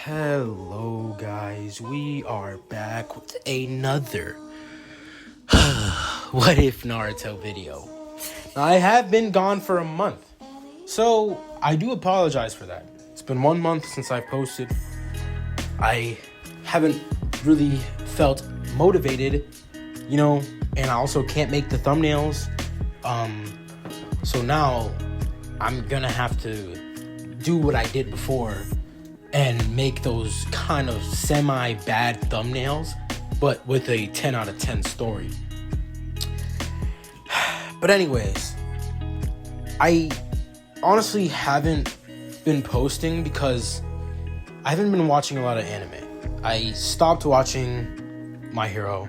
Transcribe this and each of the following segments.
Hello guys, we are back with another What If Naruto video. Now, I have been gone for a month, so I do apologize for that. It's been 1 month since I posted. I haven't really felt motivated, and I also can't make the thumbnails. So now I'm gonna have to do what I did before and make those kind of semi-bad thumbnails, but with a 10 out of 10 story. But anyways, I honestly haven't been posting because I haven't been watching a lot of anime. I stopped watching My Hero.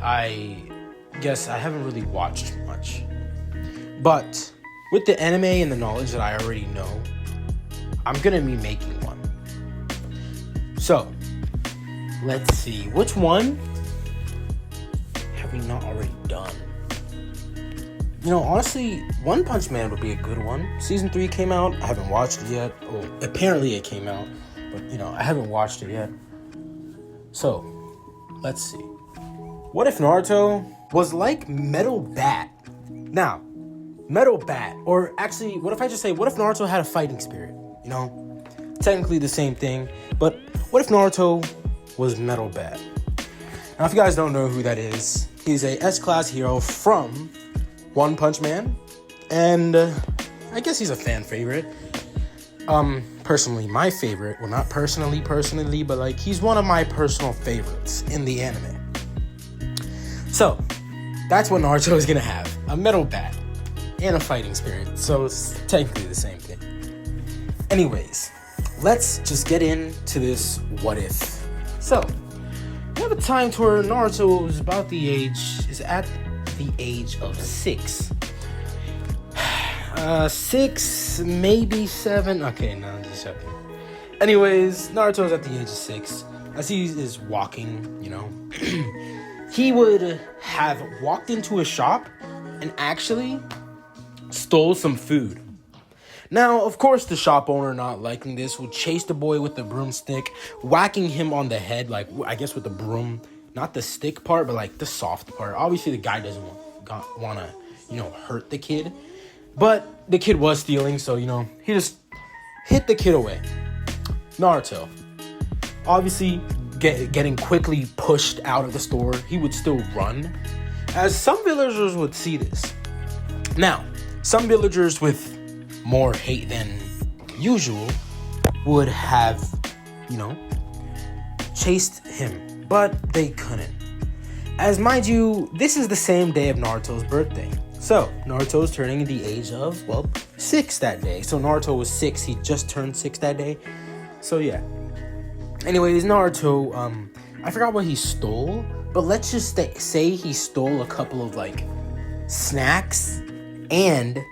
I guess I haven't really watched much. But with the anime and the knowledge that I already know, I'm gonna be making one. So, let's see. Which one have we not already done? Honestly, One Punch Man would be a good one. Season 3 came out. I haven't watched it yet. Well, apparently it came out. But, I haven't watched it yet. So, let's see. What if Naruto was like Metal Bat? Now, Metal Bat, or actually, what if I just say, what if Naruto had a fighting spirit? Technically the same thing, but what if Naruto was Metal Bat? Now, if you guys don't know who that is, he's a S-class hero from One Punch Man, and I guess he's a fan favorite. Personally, my favorite, well, not personally, but he's one of my personal favorites in the anime. So, that's what Naruto is gonna have, a Metal Bat and a fighting spirit, so it's technically the same thing. Anyways, let's just get into this what if. So, we have a time to where Naruto is at the age of 6. 6, maybe 7. Okay, no, I'm just joking. Anyways, Naruto is at the age of 6. As he is walking, he would have walked into a shop and actually stole some food. Now, of course, the shop owner, not liking this, would chase the boy with the broomstick, whacking him on the head, I guess with the broom, not the stick part, but the soft part. Obviously, the guy doesn't want to, hurt the kid, but the kid was stealing, so, he just hit the kid away. Naruto, obviously, getting quickly pushed out of the store, he would still run, as some villagers would see this. Now, some villagers with more hate than usual would have, chased him, but they couldn't. As mind you, this is the same day of Naruto's birthday. So, Naruto's turning the age of, 6 that day. So, Naruto was 6. He just turned 6 that day. So, yeah. Anyways, Naruto, I forgot what he stole, but let's just say he stole a couple of, snacks and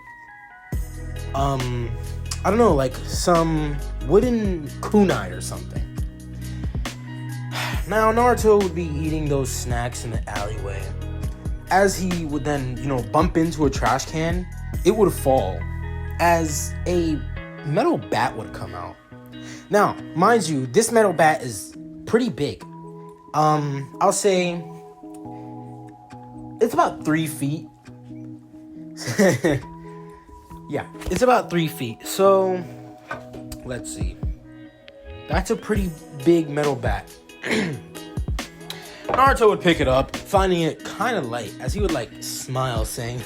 I don't know, some wooden kunai or something. Now, Naruto would be eating those snacks in the alleyway. As he would then, bump into a trash can, it would fall as a metal bat would come out. Now, mind you, this metal bat is pretty big. I'll say it's about 3 feet. Yeah, it's about 3 feet. So, let's see. That's a pretty big metal bat. Naruto would pick it up, finding it kind of light, as he would smile, saying,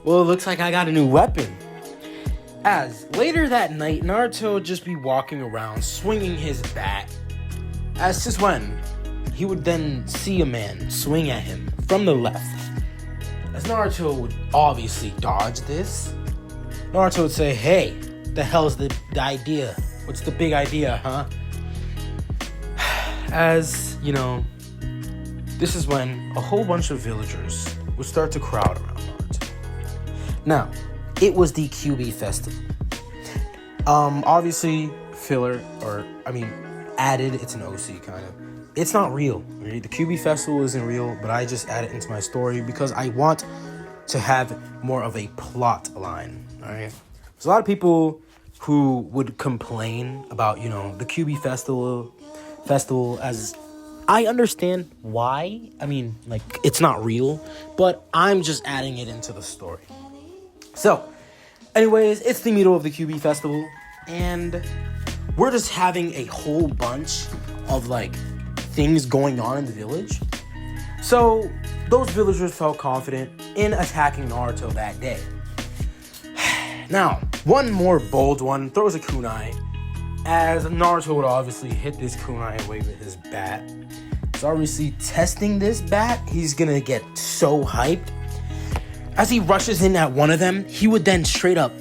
well, it looks like I got a new weapon. As later that night, Naruto would just be walking around, swinging his bat. As just when he would then see a man swing at him from the left. As Naruto would obviously dodge this, Naruto would say, hey, the hell's the idea? What's the big idea, huh? As, this is when a whole bunch of villagers would start to crowd around Naruto. Now, it was the QB festival. Obviously, added, it's an OC kind of. It's not real. Right? The QB festival isn't real, but I just add it into my story because I want to have more of a plot line. All right. There's a lot of people who would complain about, the QB festival, as I understand why. I mean, like, it's not real, but I'm just adding it into the story. So, anyways, it's the middle of the QB festival, and we're just having a whole bunch of, like, things going on in the village. So, those villagers felt confident in attacking Naruto that day. Now, one more bold one throws a kunai, as Naruto would obviously hit this kunai away with his bat. So obviously testing this bat, he's gonna get so hyped. As he rushes in at one of them, he would then straight up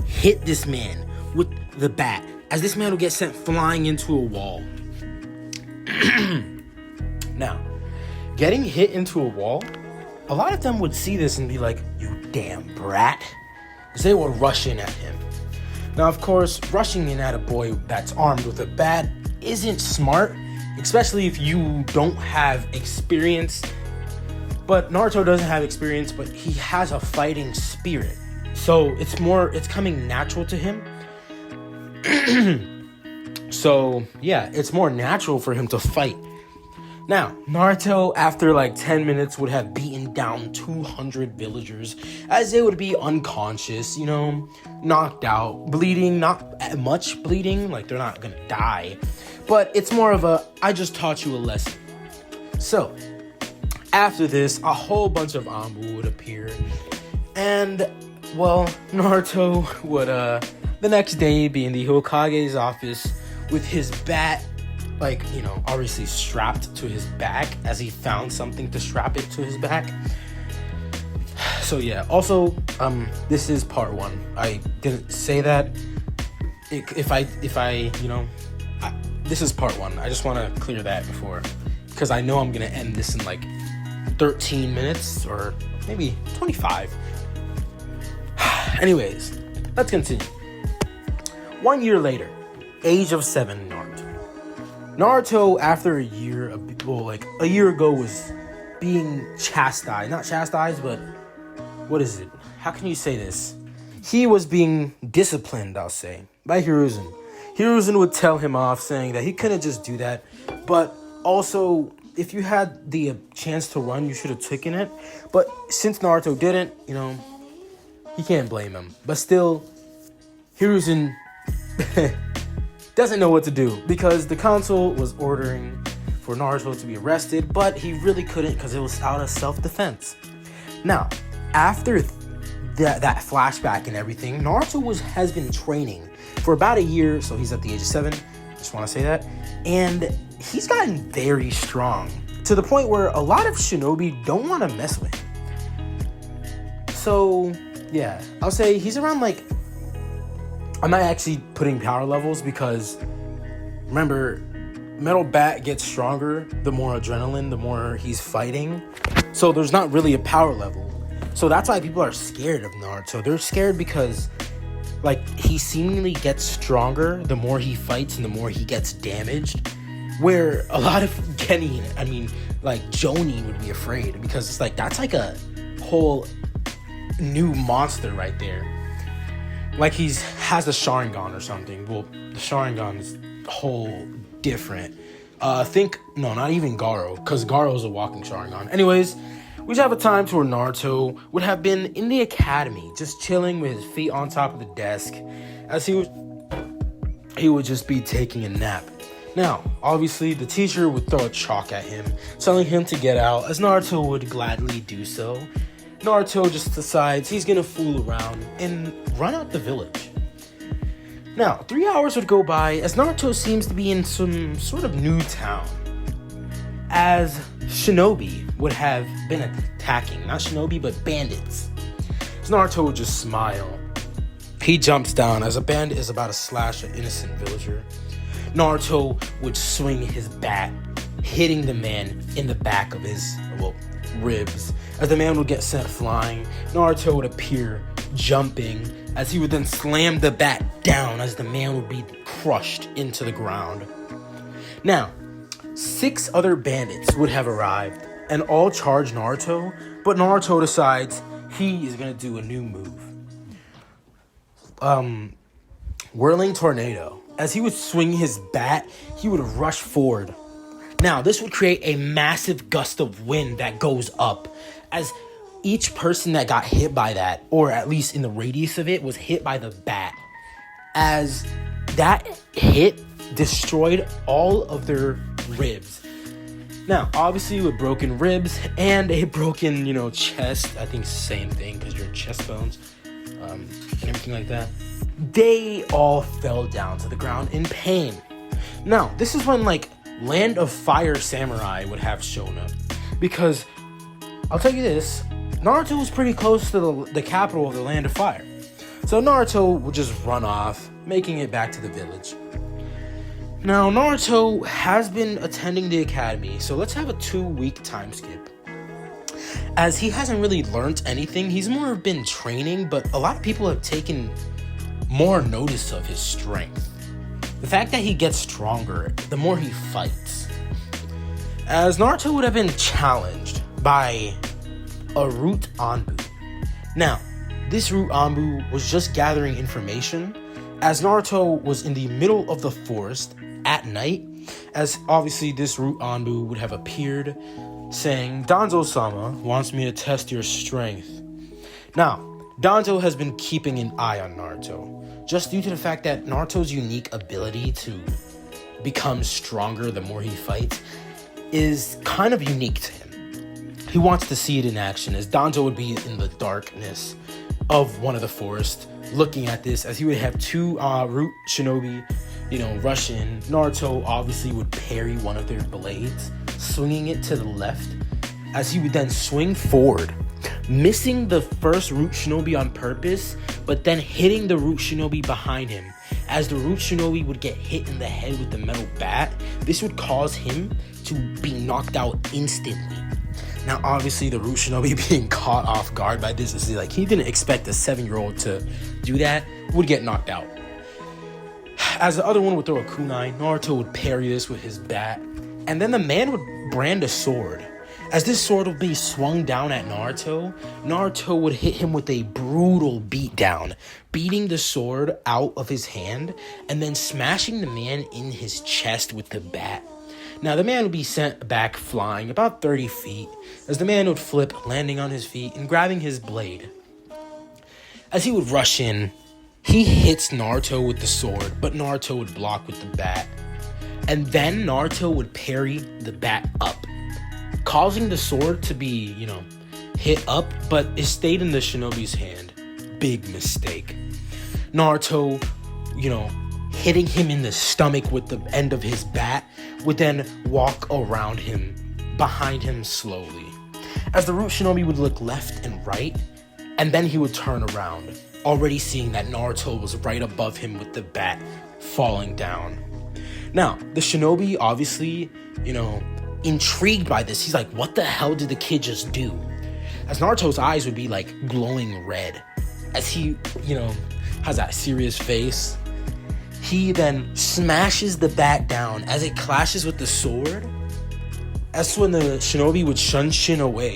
hit this man with the bat, as this man would get sent flying into a wall. Now, getting hit into a wall, a lot of them would see this and be like, "You damn brat," because they would rush in at him. Now, of course, rushing in at a boy that's armed with a bat isn't smart, especially if you don't have experience. But Naruto doesn't have experience, but he has a fighting spirit. So it's coming natural to him. So, yeah, it's more natural for him to fight. Now, Naruto, after like 10 minutes, would have beaten down 200 villagers, as they would be unconscious, knocked out, bleeding, not much bleeding, like they're not gonna die, but it's more of a, I just taught you a lesson. So, after this, a whole bunch of Anbu would appear, and, well, Naruto would, the next day be in the Hokage's office with his bat, like, obviously strapped to his back, as he found something to strap it to his back. So yeah, also, this is part 1. I didn't say that. This is part 1. I just want to clear that before, because I know I'm going to end this in like 13 minutes or maybe 25. Anyways, let's continue. 1 year later, age of 7, Naruto, after a year ago, was being chastised. Not chastised, but what is it? How can you say this? He was being disciplined, I'll say, by Hiruzen. Hiruzen would tell him off, saying that he couldn't just do that, but also, if you had the chance to run, you should have taken it. But since Naruto didn't, he can't blame him. But still, Hiruzen doesn't know what to do, because the council was ordering for Naruto to be arrested, but he really couldn't, because it was out of self-defense. Now, after that flashback and everything, Naruto has been training for about a year, so he's at the age of 7, just want to say that, and he's gotten very strong, to the point where a lot of shinobi don't want to mess with him. So, yeah, I'll say he's around, like, I'm not actually putting power levels, because remember, Metal Bat gets stronger the more adrenaline, the more he's fighting. So there's not really a power level. So that's why people are scared of Naruto. They're scared because, like, he seemingly gets stronger the more he fights and the more he gets damaged. Where a lot of Jonin would be afraid, because it's like, that's like a whole new monster right there. Like, has a Sharingan or something. Well, the Sharingan is whole different. Not even Garo, because Garo is a walking Sharingan. Anyways, we just have a time to where Naruto would have been in the academy, just chilling with his feet on top of the desk, as he would just be taking a nap. Now, obviously, the teacher would throw a chalk at him, telling him to get out, as Naruto would gladly do so. Naruto just decides he's gonna fool around and run out the village. Now, 3 hours would go by as Naruto seems to be in some sort of new town, as shinobi would have been attacking. Not shinobi, but bandits. So Naruto would just smile. He jumps down as a bandit is about to slash an innocent villager. Naruto would swing his bat, hitting the man in the back of his, ribs. As the man would get sent flying, Naruto would appear, jumping, as he would then slam the bat down as the man would be crushed into the ground. Now, 6 other bandits would have arrived and all charge Naruto, but Naruto decides he is going to do a new move. whirling tornado. As he would swing his bat, he would rush forward. Now, this would create a massive gust of wind that goes up, as each person that got hit by that, or at least in the radius of it, was hit by the bat. As that hit destroyed all of their ribs. Now, obviously with broken ribs and a broken, chest, I think same thing because your chest bones and everything like that, they all fell down to the ground in pain. Now, this is when Land of Fire Samurai would have shown up, because I'll tell you this, Naruto was pretty close to the capital of the Land of Fire. So Naruto would just run off, making it back to the village. Now, Naruto has been attending the academy, so let's have a 2-week time skip. As he hasn't really learned anything, he's more been training, but a lot of people have taken more notice of his strength. The fact that he gets stronger the more he fights. As Naruto would have been challenged by a Root Anbu. Now, this Root Anbu was just gathering information, as Naruto was in the middle of the forest at night, as obviously this Root Anbu would have appeared, saying, Danzo-sama wants me to test your strength. Now, Danzo has been keeping an eye on Naruto, just due to the fact that Naruto's unique ability to become stronger the more he fights is kind of unique to him. He wants to see it in action, as Danzo would be in the darkness of one of the forests, looking at this, as he would have 2 Root Shinobi, rush in. Naruto obviously would parry one of their blades, swinging it to the left, as he would then swing forward, missing the first Root Shinobi on purpose, but then hitting the Root Shinobi behind him. As the Root Shinobi would get hit in the head with the metal bat, this would cause him to be knocked out instantly. Now, obviously, the Root Shinobi being caught off guard by this, is he didn't expect a 7-year-old to do that, would get knocked out. As the other one would throw a kunai, Naruto would parry this with his bat, and then the man would brand a sword. As this sword would be swung down at Naruto, Naruto would hit him with a brutal beatdown, beating the sword out of his hand, and then smashing the man in his chest with the bat. Now, the man would be sent back flying about 30 feet, as the man would flip, landing on his feet and grabbing his blade. As he would rush in, he hits Naruto with the sword, but Naruto would block with the bat. And then Naruto would parry the bat up, causing the sword to be, hit up, but it stayed in the shinobi's hand. Big mistake. Naruto, hitting him in the stomach with the end of his bat, would then walk around him, behind him slowly. As the Root Shinobi would look left and right, and then he would turn around, already seeing that Naruto was right above him with the bat falling down. Now, the Shinobi, obviously, intrigued by this, he's like, what the hell did the kid just do? As Naruto's eyes would be glowing red, as he, has that serious face. He then smashes the bat down as it clashes with the sword. That's when the Shinobi would shunshin away,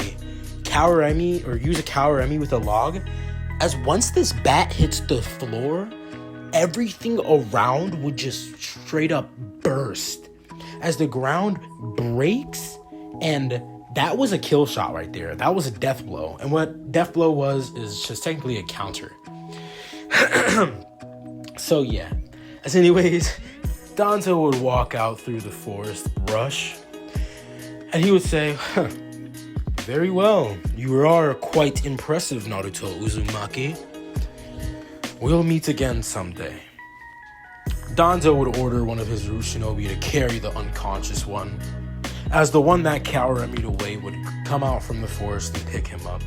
Kawaremi, or use a Kawaremi with a log. As once this bat hits the floor, everything around would just straight up burst as the ground breaks, and that was a kill shot right there. That was a death blow. And what death blow was is just technically a counter. So yeah. As anyways, Danzo would walk out through the forest brush, and he would say, very well, you are quite impressive, Naruto Uzumaki. We'll meet again someday. Danzo would order one of his Root Shinobi to carry the unconscious one, as the one that Kawaremi'd away would come out from the forest and pick him up,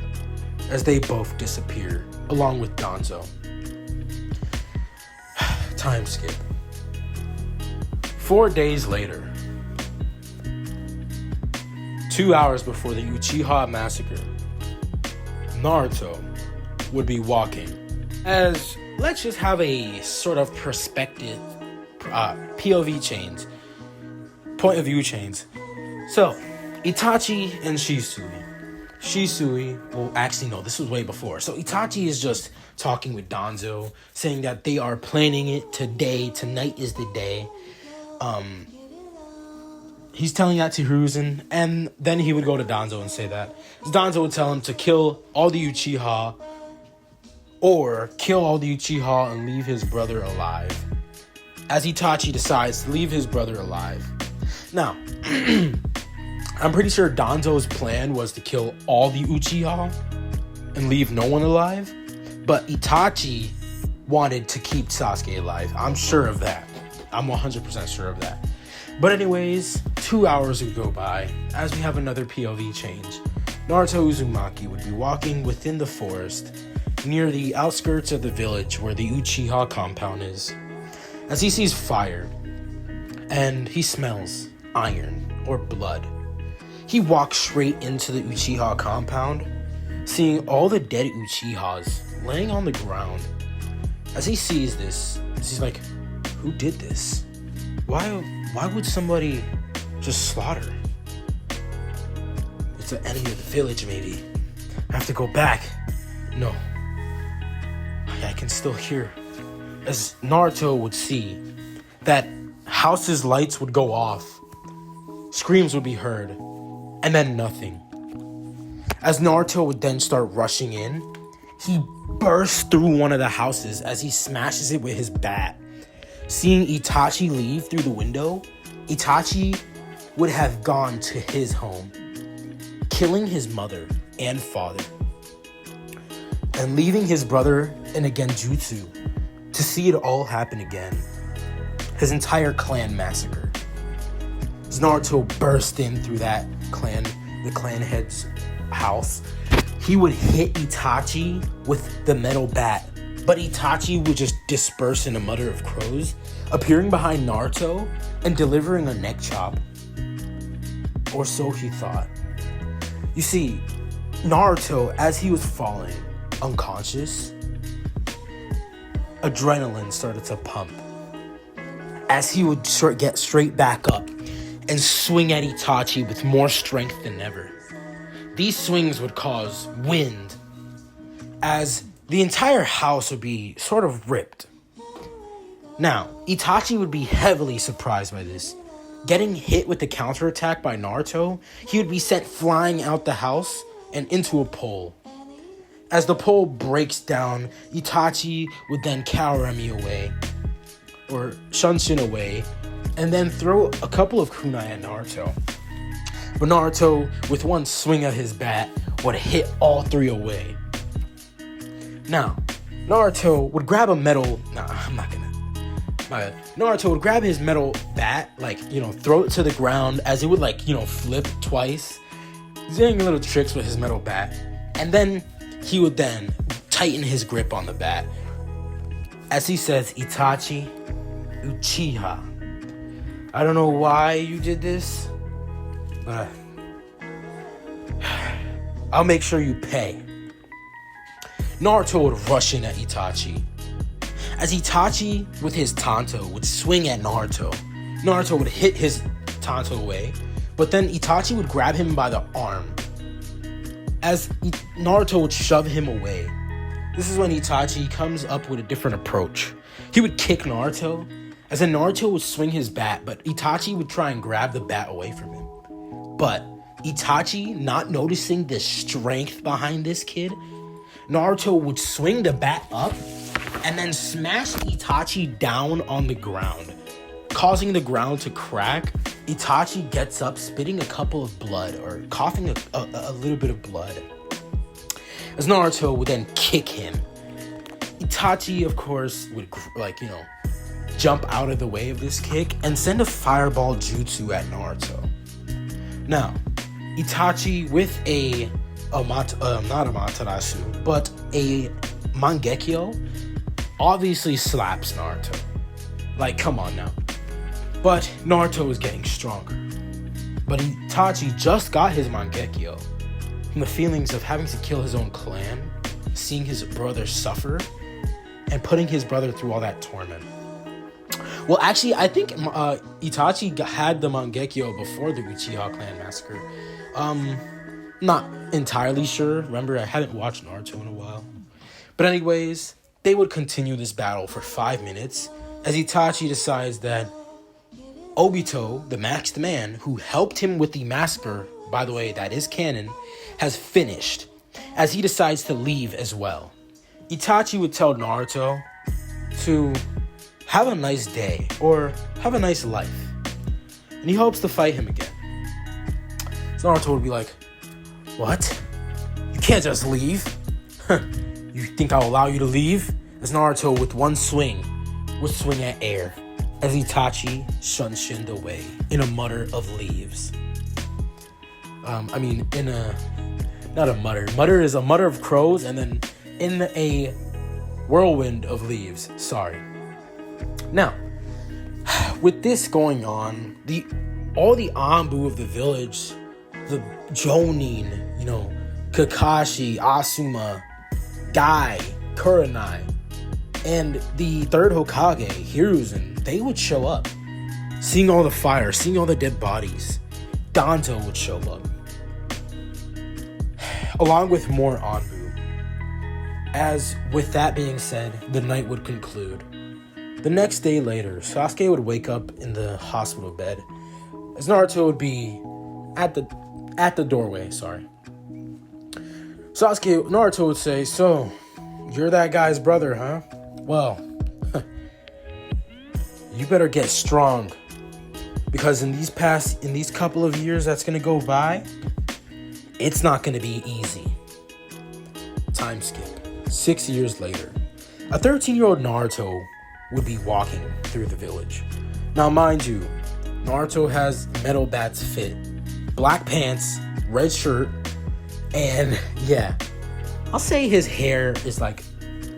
as they both disappear, along with Danzo. Time skip. 4 days later, 2 hours before the Uchiha massacre, Naruto would be walking. As let's just have a sort of perspective, POV chains, point of view chains. So, Itachi and Shisui. Well, actually, no, this was way before. So, Itachi is just talking with Danzo, saying that they are planning it today. Tonight is the day. He's telling that to Hiruzen, and then he would go to Danzo and say that. Danzo would tell him to kill all the Uchiha, or kill all the Uchiha and leave his brother alive. As Itachi decides to leave his brother alive. Now, I'm pretty sure Danzo's plan was to kill all the Uchiha and leave no one alive, but Itachi wanted to keep Sasuke alive. I'm sure of that. I'm 100% sure of that. But anyways, 2 hours would go by as we have another POV change. Naruto Uzumaki would be walking within the forest near the outskirts of the village where the Uchiha compound is, as he sees fire and he smells iron or blood. He walks straight into the Uchiha compound, seeing all the dead Uchihas laying on the ground. As he sees this, he's like, who did this? Why would somebody just slaughter? It's an enemy of the village, maybe. I have to go back. No. I can still hear. As Naruto would see that house's lights would go off, screams would be heard, and then nothing. As Naruto would then start rushing in, he bursts through one of the houses as he smashes it with his bat. Seeing Itachi leave through the window, Itachi would have gone to his home, killing his mother and father, and leaving his brother in a genjutsu to see it all happen again. His entire clan massacre. As Naruto burst in through the clan head's house, he would hit Itachi with the metal bat, but Itachi would just disperse in a mutter of crows, appearing behind Naruto and delivering a neck chop. Or so he thought. You see, Naruto, as he was falling unconscious, adrenaline started to pump. As he would get straight back up and swing at Itachi with more strength than ever. These swings would cause wind, as the entire house would be sort of ripped. Now, Itachi would be heavily surprised by this. Getting hit with the counterattack by Naruto, he would be sent flying out the house and into a pole. As the pole breaks down, Itachi would then Kawarami away, or Shunshin away, and then throw a couple of kunai at Naruto. But Naruto, with one swing of his bat, would hit all three away. Now, Naruto would grab a metal... Naruto would grab his metal bat, throw it to the ground as it would, flip twice. He's doing little tricks with his metal bat. And then he would then tighten his grip on the bat. As he says, Itachi, Uchiha. I don't know why you did this, but I'll make sure you pay. Naruto would rush in at Itachi. As Itachi, with his Tanto, would swing at Naruto, Naruto would hit his Tanto away, but then Itachi would grab him by the arm. As Naruto would shove him away, this is when Itachi comes up with a different approach. He would kick Naruto, as then Naruto would swing his bat, but Itachi would try and grab the bat away from him. But Itachi, not noticing the strength behind this kid, Naruto would swing the bat up and then smash Itachi down on the ground, causing the ground to crack. Itachi gets up, spitting a couple of blood, or coughing a little bit of blood, as Naruto would then kick him. Itachi, of course, would, jump out of the way of this kick and send a fireball jutsu at Naruto. Now, Itachi with not a Matarasu, but a Mangekyo, obviously slaps Naruto. Come on now. But Naruto is getting stronger. But Itachi just got his Mangekyo from the feelings of having to kill his own clan, seeing his brother suffer, and putting his brother through all that torment. Well, actually, I think Itachi had the Mangekyo before the Uchiha clan massacre. Not entirely sure. Remember, I hadn't watched Naruto in a while. But anyways, they would continue this battle for 5 minutes as Itachi decides that Obito, the masked man who helped him with the massacre, by the way, that is canon, has finished, as he decides to leave as well. Itachi would tell Naruto to have a nice day or have a nice life, and he hopes to fight him again. So Naruto would be like, "What? You can't just leave? You think I'll allow you to leave?" As Naruto, with one swing, would swing at air, as Itachi shunshined away in a mutter of leaves. Not a mutter. Mutter is a mutter of crows, and then in a whirlwind of leaves. Sorry. Now, with this going on, all the Anbu of the village, the Jonin, Kakashi, Asuma, Guy, Kurenai, and the third Hokage, Hiruzen, they would show up. Seeing all the fire, seeing all the dead bodies, Danto would show up, along with more Anbu. As with that being said, the night would conclude. The next day later, Sasuke would wake up in the hospital bed, as Naruto would be at the doorway, Naruto would say, "So, you're that guy's brother, huh? Well, you better get strong, because in these couple of years that's gonna go by, it's not gonna be easy." Time skip. 6 years later, a 13-year-old Naruto would be walking through the village. Now, mind you, Naruto has Metal Bat's fit, black pants, red shirt, and yeah, I'll say his hair is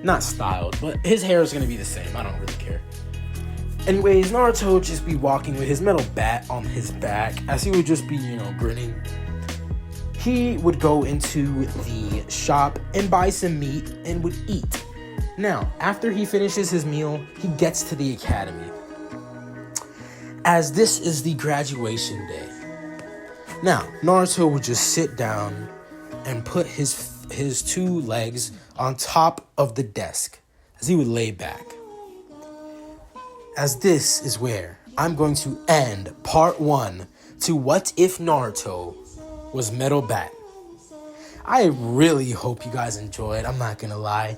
not styled, but his hair is gonna be the same. I don't really care. Anyways, Naruto would just be walking with his metal bat on his back, as he would just be, grinning. He would go into the shop and buy some meat and would eat. Now, after he finishes his meal, he gets to the academy, as this is the graduation day. Now, Naruto would just sit down and put his 2 legs on top of the desk, as he would lay back. As this is where I'm going to end part 1 to What If Naruto Was Metal Bat. I really hope you guys enjoyed. I'm not gonna lie.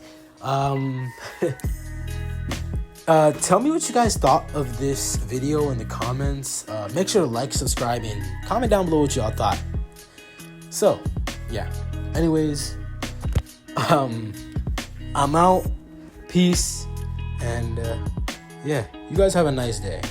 Tell me what you guys thought of this video in the comments. Make sure to like, subscribe, and comment down below what y'all thought. So, yeah. Anyways, I'm out. Peace. And, yeah. You guys have a nice day.